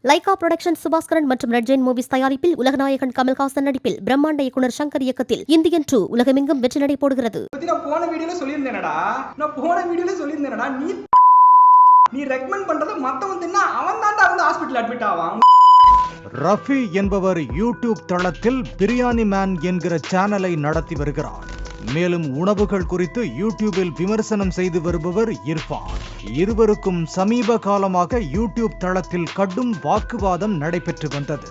Lyca production Subaskaran மற்றும் red Jain movies தயாரிப்பில் உலகநாயகன் கமல்ஹாசன் நடிப்பில் பிரம்மாண்ட இயக்குனர் சங்கர் இயக்கத்தில் இந்தியன் 2 உலகமெங்கும் வெற்றி நடை போடுகிறது. நான் போன வீடியோல சொல்லியிருந்தேனடா நீ ரெக்கமெண்ட் பண்றத மத்தவன் தின்னா அவன் தான்டா வந்து ஹாஸ்பிடல் அட்மிட் ஆவான். ரஃபி என்பவர் யூடியூப் தளத்தில் பிரியாணி மேன் என்கிற சேனலை நடத்தி வருகிறார். மேலும் உணவுகள் குறித்து யூடியூபில் விமர்சனம் செய்து வருபவர் இர்ஃபான். இருவருக்கும் சமீப காலமாக யூடியூப் தளத்தில் கடும் வாக்குவாதம் நடைபெற்று வந்தது.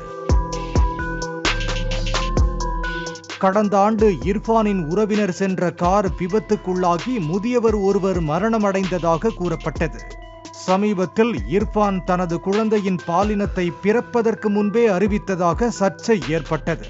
கடந்த ஆண்டு இர்ஃபானின் உறவினர் சென்ற கார் விபத்துக்குள்ளாகி முதியவர் ஒருவர் மரணமடைந்ததாக கூறப்பட்டது. சமீபத்தில் இர்ஃபான் தனது குழந்தையின் பாலினத்தை பிறப்பதற்கு முன்பே அறிவித்ததாக சர்ச்சை ஏற்பட்டது.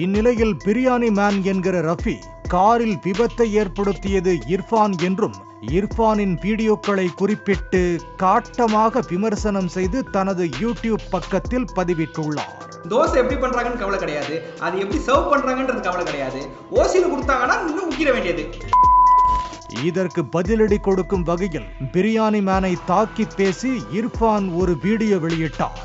இந்நிலையில் பிரியாணி மேன் என்கிற ரஃபி காரில் விபத்தை ஏற்படுத்தியது இர்ஃபான் என்றும் இர்ஃபானின் வீடியோக்களை குறிப்பிட்டு காட்டமாக விமர்சனம் செய்து தனது யூடியூப் பக்கத்தில் பதிவிட்டுள்ளார். தோசை எப்படி பண்றாங்கன்னு கவலை கிடையாது, அது எப்படி சர்வ் பண்றாங்கன்றது கவலை கிடையாது, ஓசியில கொடுத்தாங்கன்னா இன்னும் முக்கிட வேண்டியது. இதற்கு பதிலடி கொடுக்கும் வகையில் பிரியாணி மேனை தாக்கி பேசி இர்ஃபான் ஒரு வீடியோ வெளியிட்டார்.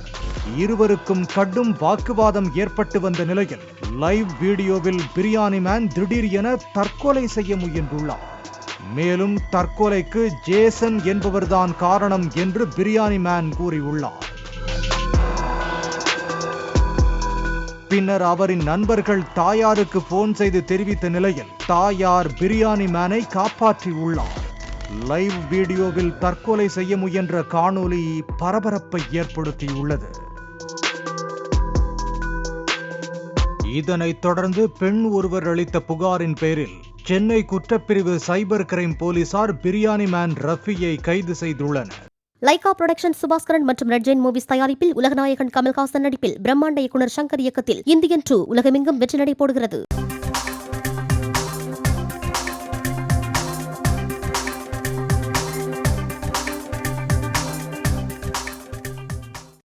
இருவருக்கும் கடும் வாக்குவாதம் ஏற்பட்டு வந்த நிலையில் லைவ் வீடியோவில் பிரியாணி மேன் திடீர் என தற்கொலை செய்ய முயன்றுள்ளார். மேலும் தற்கொலைக்கு ஜேசன் என்பவர்தான் காரணம் என்று பிரியாணி மேன் கூறியுள்ளார். பின்னர் அவரின் நண்பர்கள் தாயாருக்கு போன் செய்து தெரிவித்த நிலையில் தாயார் பிரியாணி மேனை காப்பாற்றியுள்ளார். லைவ் வீடியோவில் தற்கொலை செய்ய முயன்ற காணொளி பரபரப்பை ஏற்படுத்தியுள்ளது. இதனைத் தொடர்ந்து பெண் ஒருவர் அளித்த புகாரின் பேரில் சென்னை குற்றப்பிரிவு சைபர் கிரைம் போலீசார் பிரியாணி மேன் ரஃபியை கைது செய்துள்ளனர். லைகா புரொடக்ஷன் சுபாஸ்கரன் மற்றும் ரெட் ஜெயின் மூவிஸ் தயாரிப்பில் உலகநாயகன் கமல்ஹாசன் நடிப்பில் பிரம்மாண்ட இயக்குனர் சங்கர் இயக்கத்தில் இந்தியன் 2 உலகமெங்கும் வெற்றி நடை போடுகிறது.